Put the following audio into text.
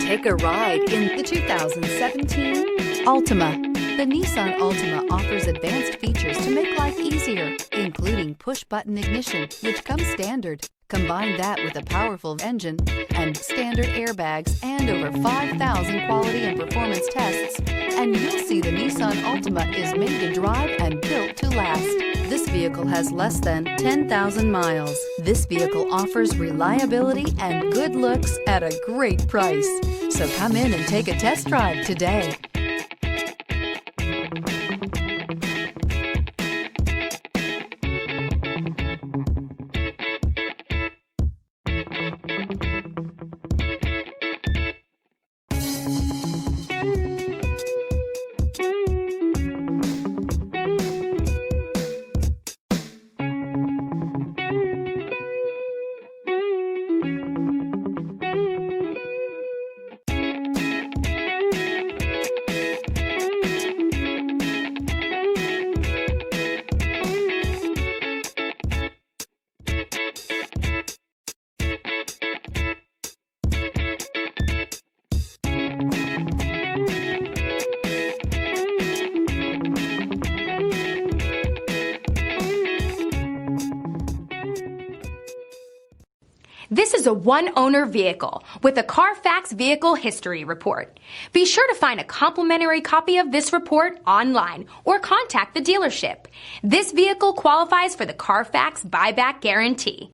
Take a ride in the 2017 Altima. The Nissan Altima offers advanced features to make life easier, including push-button ignition, which comes standard. Combine that with a powerful engine and standard airbags and over 5,000 quality and performance tests, and you'll see the Nissan Altima is made to drive and built to last. This vehicle has less than 10,000 miles. This vehicle offers reliability and good looks at a great price. So come in and take a test drive today. This is a one-owner vehicle with a Carfax Vehicle History Report. Be sure to find a complimentary copy of this report online or contact the dealership. This vehicle qualifies for the Carfax Buyback Guarantee.